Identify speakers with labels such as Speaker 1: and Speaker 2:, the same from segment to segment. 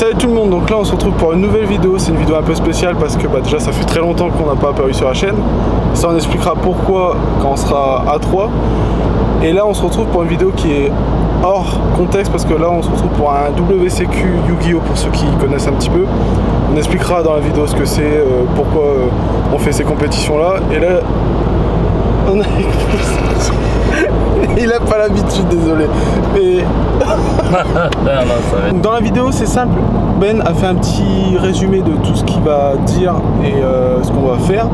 Speaker 1: Salut tout le monde, donc là on se retrouve pour une nouvelle vidéo. C'est une vidéo un peu spéciale parce que déjà ça fait très longtemps qu'on n'a pas apparu sur la chaîne. Ça on expliquera pourquoi quand on sera à 3. Et là on se retrouve pour une vidéo qui est hors contexte parce que là on se retrouve pour un WCQ Yu-Gi-Oh pour ceux qui connaissent un petit peu. On expliquera dans la vidéo ce que c'est, pourquoi on fait ces compétitions là. Et là on a... Il a pas l'habitude, désolé. Mais... Dans la vidéo c'est simple, Ben a fait un petit résumé de tout ce qu'il va dire et ce qu'on va faire.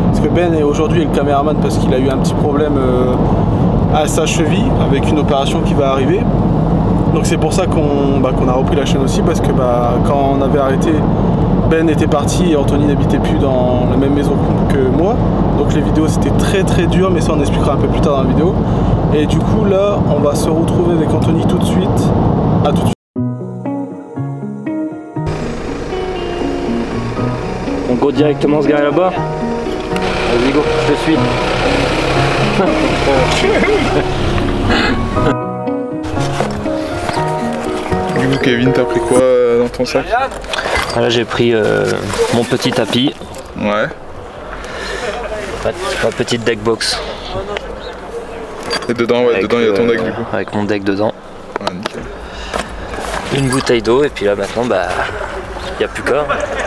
Speaker 1: Parce que Ben est aujourd'hui le caméraman parce qu'il a eu un petit problème à sa cheville avec une opération qui va arriver. Donc c'est pour ça qu'on a repris la chaîne aussi, parce que quand on avait arrêté, Ben était parti et Anthony n'habitait plus dans la même maison que moi. Donc les vidéos c'était très dur, mais ça on expliquera un peu plus tard dans la vidéo. Et du coup là on va se retrouver avec Anthony tout de suite. À tout de suite.
Speaker 2: On go directement se garer là-bas. Vas-y go, je te suis.
Speaker 1: Du coup Kevin, t'as pris quoi dans ton sac?
Speaker 2: Là j'ai pris mon petit tapis.
Speaker 1: Ouais.
Speaker 2: Ma petite deck box.
Speaker 1: Et dedans, ouais, dedans il y a ton deck du coup.
Speaker 2: Avec mon deck dedans.
Speaker 1: Ouais, nickel.
Speaker 2: Une bouteille d'eau et puis là maintenant il n'y a plus qu'à.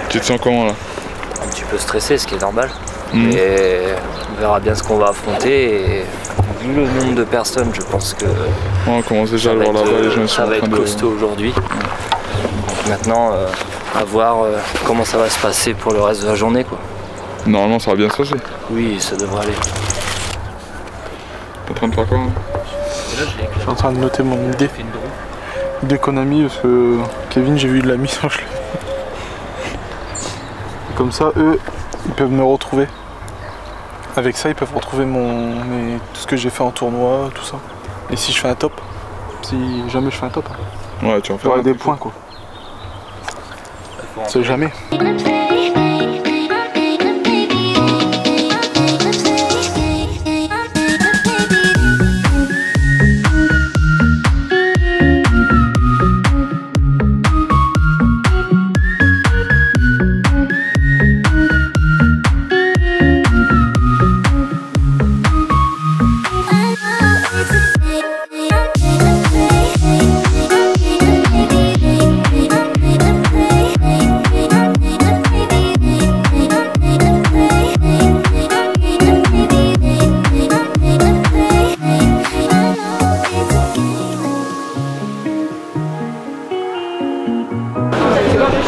Speaker 1: Tu te sens comment là?
Speaker 2: Un petit peu stressé, ce qui est normal. Mais on verra bien ce qu'on va affronter et vu le nombre de personnes, je pense que
Speaker 1: on commence déjà à le voir là-bas, les gens
Speaker 2: ça va être costaud aujourd'hui. Donc maintenant à voir comment ça va se passer pour le reste de la journée quoi.
Speaker 1: Normalement ça va bien se passer.
Speaker 2: Oui, ça devrait aller.
Speaker 1: T'es en train de faire quoi hein? Je suis en train de noter mon idée d'économie parce que Kevin, j'ai vu de la mise en cheveux. Comme ça, eux, ils peuvent me retrouver. Avec ça, ils peuvent retrouver tout ce que j'ai fait en tournoi, tout ça. Et si je fais un top, si jamais je fais un top, ouais, tu en feras des points quoi. On sait jamais.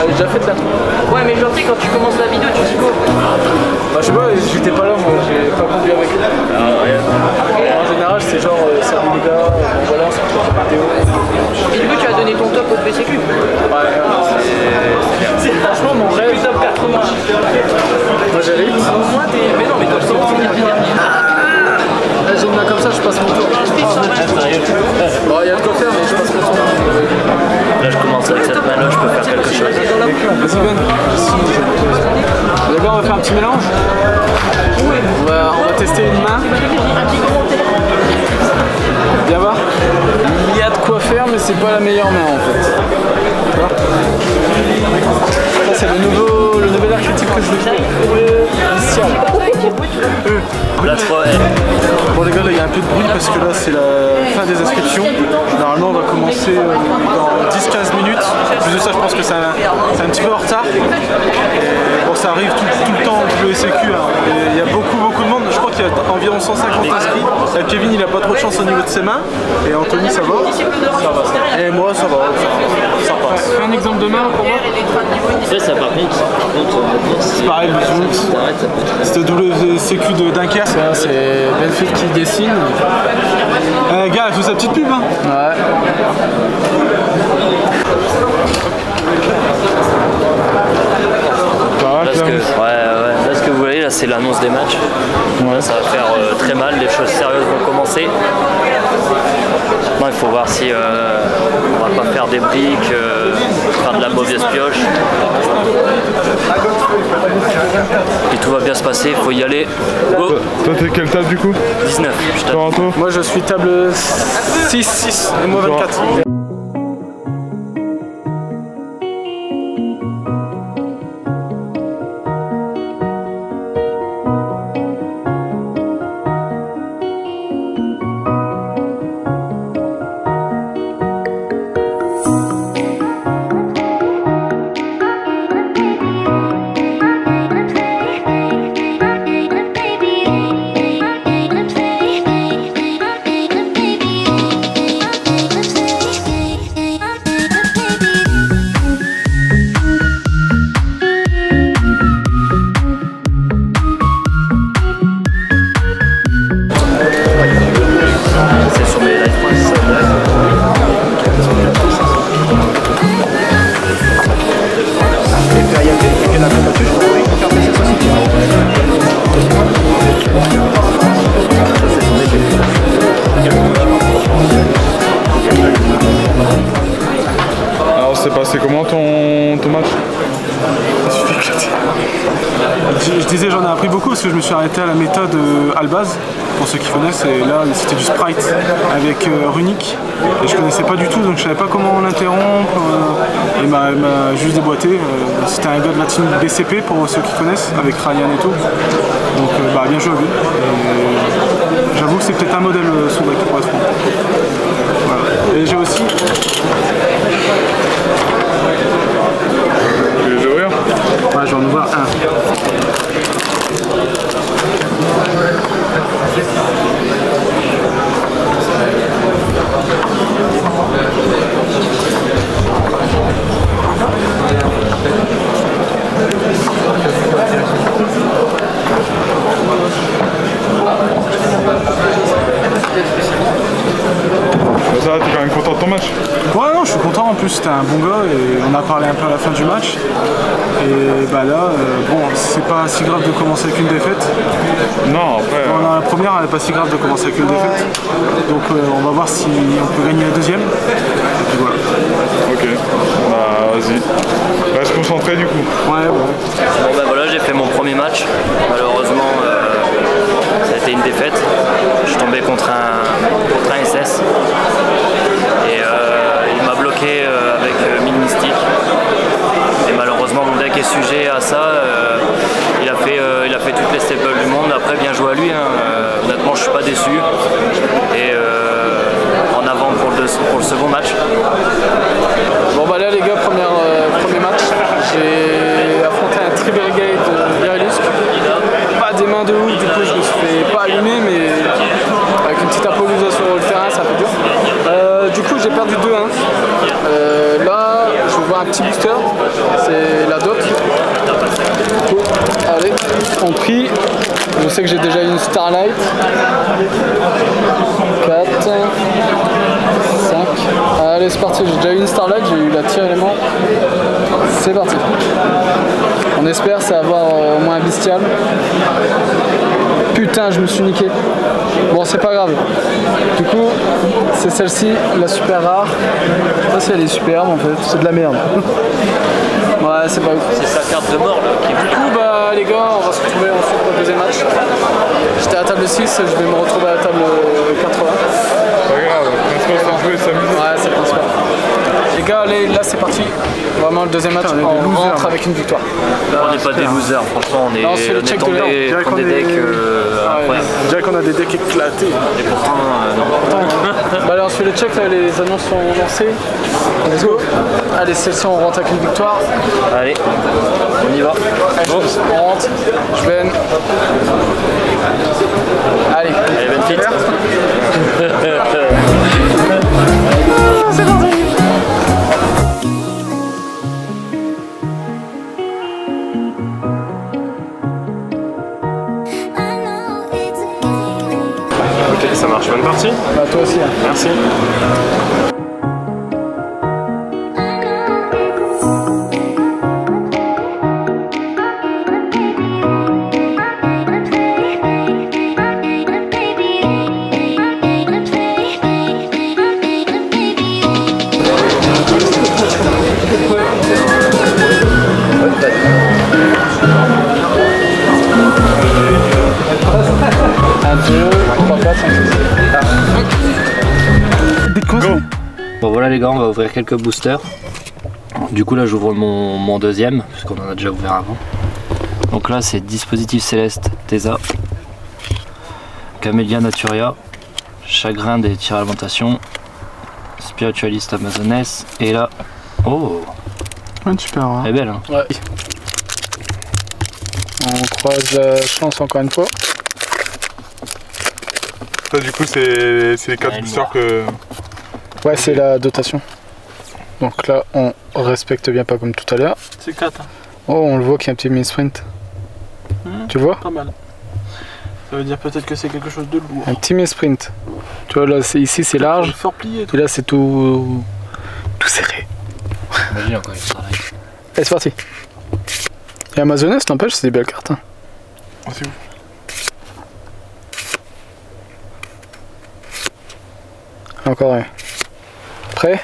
Speaker 1: Déjà fait là.
Speaker 3: Ouais mais genre tu sais quand tu commences la vidéo tu dis quoi?
Speaker 1: Bah je sais pas, j'étais pas là moi, j'ai pas conduit avec eux. En général c'est genre salut les gars, voilà, c'est une vidéo.
Speaker 3: Et du coup tu as donné ton top au PCQ?
Speaker 1: Ouais, c'est franchement mon rêve.
Speaker 3: Top 80.
Speaker 1: Moi j'arrive.
Speaker 3: Mais non mais top 100
Speaker 1: Là j'ai une main comme ça, je passe mon tour. Bon il y a de quoi faire mais je passe mon tour.
Speaker 2: Là je commence avec cette main là, je peux faire quelque chose.
Speaker 1: Vas-y Ben. D'abord on va faire un petit mélange. On va tester une main. Viens voir. Il y a de quoi faire mais c'est pas la meilleure main en fait. Ça c'est le nouvel archétype que je veux faire. Bestial.
Speaker 2: La 3
Speaker 1: Bon les gars là il y a un peu de bruit parce que là c'est la fin des inscriptions. Normalement on va commencer dans 10-15 minutes. Plus de ça je pense que c'est un petit peu en retard. Et bon ça arrive tout le temps le SQ hein. Il y a beaucoup de monde, je crois qu'il y a environ 150 inscrits. Kevin il a pas trop de chance au niveau de ses mains. Et Anthony ça va. Et moi ça va. Ça passe. Fais un exemple de main pour moi.
Speaker 2: ça par contre
Speaker 1: c'est pareil c'était WCQ de Dunkerque. C'est Benfield qui dessine. Gars, elle fait sa petite pub hein. Ouais.
Speaker 2: Là, ce que vous voyez là c'est l'annonce des matchs. Ouais. Ça va faire très mal, les choses sérieuses vont commencer. Maintenant il faut voir si on va pas faire des briques, faire de la mauvaise pioche. Et tout va bien se passer, il faut y aller. Go.
Speaker 1: Toi t'es quelle table du coup?
Speaker 2: 19.
Speaker 1: Toronto. Moi je suis table 6 et moi 24.
Speaker 4: ton match?
Speaker 1: Je disais, j'en ai appris beaucoup parce que je me suis arrêté à la méthode Albaz, pour ceux qui connaissent, et là c'était du sprite avec Runic, et je connaissais pas du tout, donc je savais pas comment l'interrompre, il m'a juste déboîté. C'était un gars de la team BCP pour ceux qui connaissent, avec Ryan et tout, donc bien joué à lui. Et j'avoue que c'est peut-être un modèle son deck pour être franc. Voilà. Et j'ai aussi...
Speaker 4: Tu veux ouvrir?
Speaker 1: Ouais, je vais en ouvrir un.
Speaker 4: Ça va, t'es quand même content de ton match?
Speaker 1: Ouais, non, je suis content. En plus, c'était un bon gars et on a parlé un peu à la fin du match. Et là, bon, c'est pas si grave de commencer avec une défaite.
Speaker 4: Non, après.
Speaker 1: La première, elle n'est pas si grave de commencer avec une défaite. Donc, on va voir si on peut gagner la deuxième. Et puis voilà.
Speaker 4: Ok, vas-y. Reste concentré du coup.
Speaker 1: Ouais.
Speaker 2: Bon voilà, j'ai fait mon premier match. Malheureusement, ça a été une défaite. Je suis tombé contre un SS. Et il m'a bloqué avec mine mystique. Et malheureusement mon deck est sujet à ça. Il a fait toutes les staples du monde. Après bien joué à lui, hein. Honnêtement je suis pas déçu. Et en avant pour le second match.
Speaker 1: Bon là les gars, premier match. J'ai affronté un Tribergate de Virilisk. Pas des mains de ouf, du coup je me suis fait pas allumer, mais avec une petite improvisation sur le terrain, c'est un peu dur. Du coup j'ai perdu 2-1. Là je vois un petit booster, c'est la dot. Cool. Allez, on prie. Je sais que j'ai déjà une Starlight. 4, 5. Allez c'est parti, j'ai déjà eu une Starlight, j'ai eu la tire élément. C'est parti. On espère c'est avoir au moins un bestial. Putain, je me suis niqué. Bon, c'est pas grave. Du coup, c'est celle-ci, la super rare. Ça, c'est elle est superbe en fait. C'est de la merde. Ouais, c'est pas ouf.
Speaker 2: C'est sa carte de mort là.
Speaker 1: Du coup, les gars, on va se retrouver ensuite pour le deuxième match. J'étais à la table 6, je vais me retrouver à la table 80.
Speaker 4: Pas grave, principal c'est de jouer et s'amuser.
Speaker 1: Ouais, c'est le principal. Les gars, allez, là c'est parti. Vraiment le deuxième match, on rentre avec une victoire.
Speaker 2: On n'est pas des losers, franchement, on est tombé contre des decks incroyables.
Speaker 1: On dirait qu'on a des decks éclatés.
Speaker 2: Et pourtant, non.
Speaker 1: Allez, on se fait le check, là, les annonces sont lancées. Let's go. Allez, celle-ci, on rentre avec une victoire.
Speaker 2: Allez, on y va.
Speaker 1: Allez, on rentre. Je Ben. Allez,
Speaker 2: Ben fit.
Speaker 1: C'est parti.
Speaker 4: Ok, ça marche, bonne partie.
Speaker 1: Bah toi aussi. Hein.
Speaker 4: Merci.
Speaker 2: Bon voilà les gars, on va ouvrir quelques boosters. Du coup là j'ouvre mon deuxième, parce qu'on en a déjà ouvert avant. Donc là c'est Dispositif Céleste Tesa, Camélia Naturia, Chagrin des tirs à alimentation, Spiritualiste Amazoness, et là... Oh,
Speaker 1: Ouais, super. Hein.
Speaker 2: elle est belle hein.
Speaker 1: Ouais. On croise la chance encore une fois.
Speaker 4: Ça du coup c'est les 4 boosters que...
Speaker 1: Ouais, c'est la dotation. Donc là, on respecte bien pas comme tout à l'heure.
Speaker 5: C'est 4. Hein.
Speaker 1: Oh, on le voit qu'il y a un petit mini-sprint. Tu le vois?
Speaker 5: Pas mal. Ça veut dire peut-être que c'est quelque chose de lourd.
Speaker 1: Un petit mini-sprint. Tu vois, là, ici c'est large.
Speaker 5: Fort plié.
Speaker 1: Et là, c'est tout serré.
Speaker 2: Imagine encore une Starlight.
Speaker 1: Allez, c'est parti. Et Amazoness, n'empêche, c'est des belles cartes. Hein.
Speaker 4: Oh, c'est ouf.
Speaker 1: Encore un. Prêt?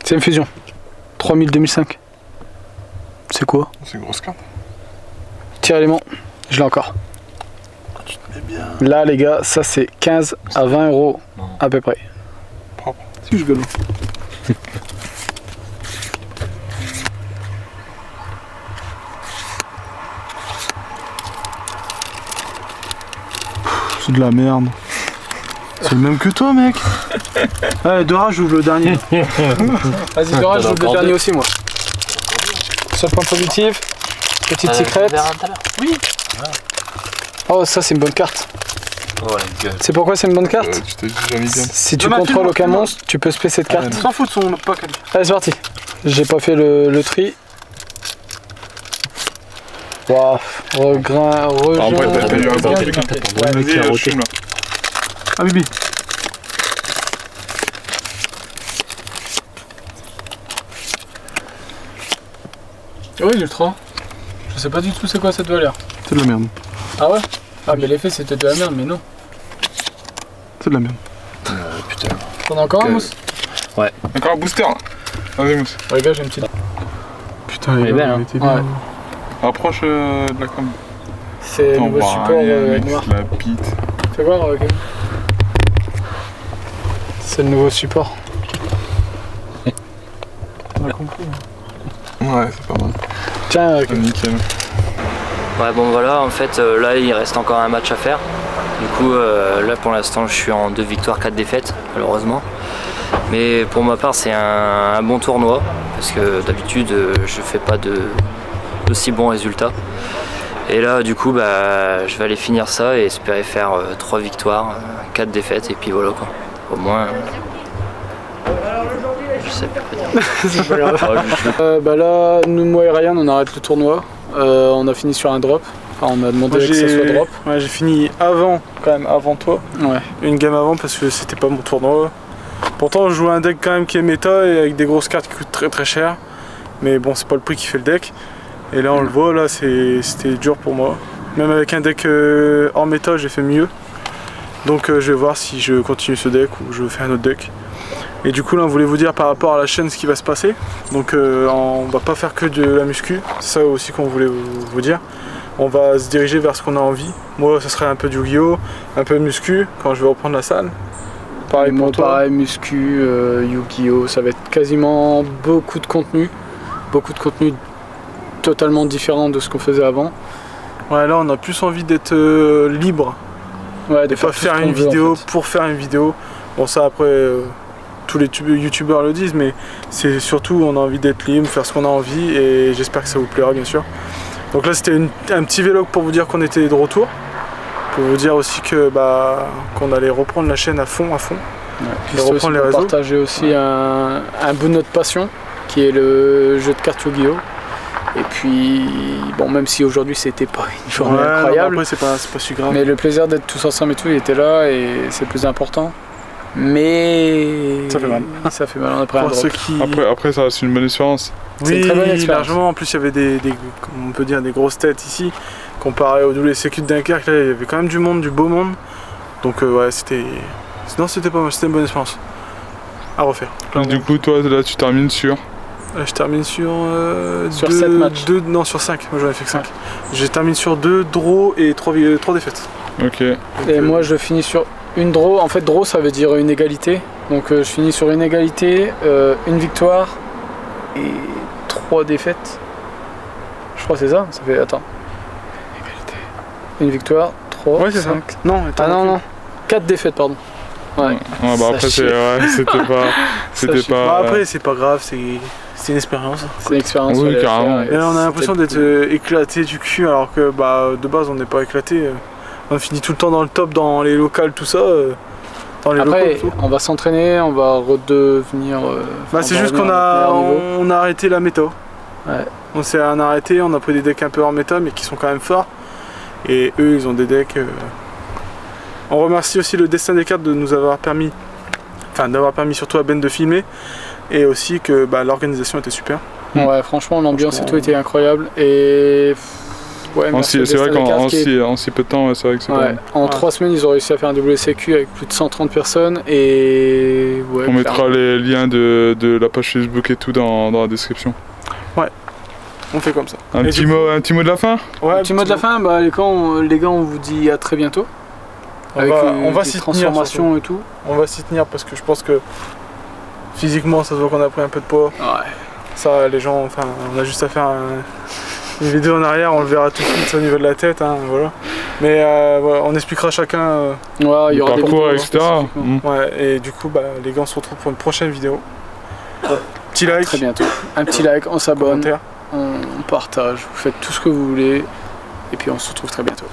Speaker 1: C'est une fusion. 3000 2005. C'est quoi?
Speaker 4: C'est une grosse carte.
Speaker 1: Tir élément, je l'ai encore.
Speaker 5: Tu te mets bien.
Speaker 1: Là les gars, ça c'est 15 à 20 euros à peu près.
Speaker 4: Propre.
Speaker 5: Si je gueule. C'est de la merde. C'est le même que toi, mec. Allez, Dora, j'ouvre le dernier.
Speaker 1: Vas-y Dora, j'ouvre le dernier aussi moi. Seul point positif, petite secrète.
Speaker 2: Oui.
Speaker 1: Oh ça c'est une bonne carte.
Speaker 2: Oh la gueule.
Speaker 1: C'est pourquoi c'est une bonne carte?
Speaker 4: Tu t'es jamais bien.
Speaker 1: Si tu
Speaker 5: Non, mais
Speaker 1: contrôles
Speaker 5: filme-moi,
Speaker 1: aucun
Speaker 5: filme-moi.
Speaker 1: monstre, tu peux spé cette carte.
Speaker 5: On s'en fout de son pack à lui.
Speaker 1: Allez c'est parti. J'ai pas fait le tri. Waouh, regrain,
Speaker 4: En vrai, t'as eu un
Speaker 1: rejaune.
Speaker 4: truc. Vas-y, chume là.
Speaker 5: Ah, Bibi.
Speaker 1: Oui, l'ultra. Je sais pas du tout c'est quoi cette valeur.
Speaker 5: C'est de la merde.
Speaker 1: Ah ouais? Ah mais l'effet c'était de la merde, mais non.
Speaker 5: C'est de la merde.
Speaker 2: Putain.
Speaker 1: T'en as encore un
Speaker 2: Que-
Speaker 1: mousse?
Speaker 4: Encore un booster là. Vas-y, Mousse.
Speaker 1: Ouais, les gars, j'ai une petite.
Speaker 5: Putain,
Speaker 2: Elle est belle, hein.
Speaker 5: était bien.
Speaker 1: Ouais.
Speaker 4: Rapproche de la com.
Speaker 1: C'est le nouveau support noir.
Speaker 4: La bite.
Speaker 1: Fais voir, ok. C'est le nouveau support.
Speaker 5: On a compris.
Speaker 4: Ouais, c'est pas mal.
Speaker 1: Tiens, ok.
Speaker 4: Nickel.
Speaker 2: Ouais, bon voilà, en fait, là il reste encore un match à faire. Du coup, là pour l'instant, je suis en 2 victoires, 4 défaites, malheureusement. Mais pour ma part, c'est un bon tournoi parce que d'habitude, je fais pas de si bons résultats. Et là, du coup, bah, je vais aller finir ça et espérer faire 3 victoires, 4 défaites, et puis voilà quoi. Au moins. Je sais pas quoi dire.
Speaker 1: C'est pas grave.
Speaker 2: Ouais, je-
Speaker 1: Bah là, nous, moi et Ryan, on arrête le tournoi. On a fini sur un drop. Enfin, on a demandé
Speaker 5: Moi,
Speaker 1: que ça soit drop.
Speaker 5: Ouais, j'ai fini avant, quand même, avant toi.
Speaker 1: Ouais.
Speaker 5: Une game avant parce que c'était pas mon tournoi. Pourtant, je jouais un deck quand même qui est méta et avec des grosses cartes qui coûtent très très cher. Mais bon, c'est pas le prix qui fait le deck. Et là, on le voit, là, c'était dur pour moi. Même avec un deck hors méta, j'ai fait mieux. Donc, je vais voir si je continue ce deck ou je fais un autre deck. Et du coup, là, on voulait vous dire par rapport à la chaîne ce qui va se passer. Donc, on va pas faire que de la muscu. C'est ça aussi qu'on voulait vous dire. On va se diriger vers ce qu'on a envie. Moi, ça serait un peu de Yu-Gi-Oh, un peu de muscu quand je vais reprendre la salle. Pareil
Speaker 1: Moi,
Speaker 5: pour toi.
Speaker 1: pareil, muscu, Yu-Gi-Oh! Ça va être quasiment beaucoup de contenu. Beaucoup de contenu totalement différent de ce qu'on faisait avant.
Speaker 5: Ouais, là, on a plus envie d'être libre.
Speaker 1: Ouais,
Speaker 5: De pas
Speaker 1: tout ce
Speaker 5: faire
Speaker 1: qu'on
Speaker 5: une
Speaker 1: veut, en
Speaker 5: vidéo
Speaker 1: fait.
Speaker 5: pour faire une vidéo. Bon, ça, après, tous les youtubeurs le disent, mais c'est surtout, on a envie d'être libre, faire ce qu'on a envie, et j'espère que ça vous plaira, bien sûr. Donc là, c'était un petit vlog pour vous dire qu'on était de retour. Pour vous dire aussi que qu'on allait reprendre la chaîne à fond.
Speaker 1: Ouais.
Speaker 5: Et
Speaker 1: Puis c'est aussi
Speaker 5: reprendre les
Speaker 1: pour
Speaker 5: réseaux.
Speaker 1: partager aussi un bout de notre passion, qui est le jeu de cartes Yu-Gi-Oh! Et puis, bon, même si aujourd'hui c'était pas une journée
Speaker 5: Ouais, non, mais
Speaker 1: incroyable,
Speaker 5: après, c'est pas si grave.
Speaker 1: mais le plaisir d'être tous ensemble et tout, il était là et c'est le plus important. Mais
Speaker 5: Ça fait mal.
Speaker 1: Ça fait mal, on a pris un
Speaker 5: Pour
Speaker 1: drop.
Speaker 5: ceux qui...
Speaker 4: Après, ça reste une bonne expérience.
Speaker 1: c'est une
Speaker 5: Oui,
Speaker 1: très bonne expérience.
Speaker 5: largement. En plus, il y avait on peut dire des grosses têtes ici. Comparé au WCQ de Dunkerque, là, il y avait quand même du monde, du beau monde. Donc, ouais, c'était. Non, c'était pas mal, c'était une bonne expérience. À refaire.
Speaker 4: Du coup, toi, là, tu termines sur.
Speaker 5: Je termine sur.
Speaker 1: Sur 7 matchs.
Speaker 5: Non, sur 5. Moi, j'en ai fait que 5. Je termine sur 2 draws et 3 défaites.
Speaker 4: Ok.
Speaker 1: Et moi je finis sur une draw. En fait, draw ça veut dire une égalité. Donc je finis sur une égalité, une victoire et 3 défaites. Je crois que c'est ça. Ça fait. Attends. Égalité. Une victoire, 3,
Speaker 5: Ouais, c'est
Speaker 1: 5.
Speaker 5: ça. Non, attends,
Speaker 1: Ah non,
Speaker 5: recule.
Speaker 1: non. 4 défaites, pardon. Ouais.
Speaker 4: Ouais, bah
Speaker 1: Ça
Speaker 4: après,
Speaker 1: chie.
Speaker 4: c'était pas. C'était
Speaker 1: chie.
Speaker 4: pas.
Speaker 5: Bah, après, c'est pas grave, c'est une expérience.
Speaker 1: C'est une expérience.
Speaker 4: Oui,
Speaker 1: fallait la
Speaker 4: carrément.
Speaker 1: faire,
Speaker 5: Et là, on a
Speaker 1: c'était
Speaker 5: l'impression
Speaker 1: le
Speaker 5: d'être
Speaker 1: plus-
Speaker 5: éclaté du cul, alors que de base, on n'est pas éclaté. On finit tout le temps dans le top, dans les locales, tout ça. Dans les
Speaker 1: Après,
Speaker 5: locaux, tout.
Speaker 1: on va s'entraîner, on va redevenir.
Speaker 5: C'est juste qu'on on a arrêté la méta.
Speaker 1: Ouais.
Speaker 5: On s'est arrêté, on a pris des decks un peu en méta, mais qui sont quand même forts. Et eux, ils ont des decks. On remercie aussi le destin des cartes de nous avoir permis, d'avoir permis surtout à Ben de filmer, et aussi que l'organisation était super.
Speaker 1: Ouais, franchement, l'ambiance et
Speaker 5: Franchement,
Speaker 1: tout était incroyable. Et
Speaker 5: Ouais,
Speaker 4: c'est vrai qu'en si peu de temps, c'est vrai que c'est pas mal.
Speaker 5: En 3 semaines, ils ont réussi à faire un WSEQ avec plus de 130 personnes et...
Speaker 4: On mettra les liens de la page Facebook et tout dans la description.
Speaker 1: Ouais, on fait comme ça.
Speaker 4: Un petit mot de la fin?
Speaker 1: Ouais,
Speaker 5: un petit mot de la fin, bah, les gars, on vous dit à très bientôt.
Speaker 1: On va s'y tenir,
Speaker 5: transformations et tout.
Speaker 1: On va s'y tenir parce que je pense que physiquement, ça se voit qu'on a pris un peu de poids.
Speaker 5: Ouais.
Speaker 1: Ça, les gens, enfin, on a juste à faire une vidéo en arrière, on le verra tout de suite au niveau de la tête, hein, voilà. Mais voilà, on expliquera chacun
Speaker 5: il y aura
Speaker 4: des parcours, etc.
Speaker 1: Ouais, et du coup, bah, les gars, on se retrouve pour une prochaine vidéo. Petit like.
Speaker 5: Très bientôt. Un petit like, on s'abonne, on partage, vous faites tout ce que vous voulez, et puis on se retrouve très bientôt.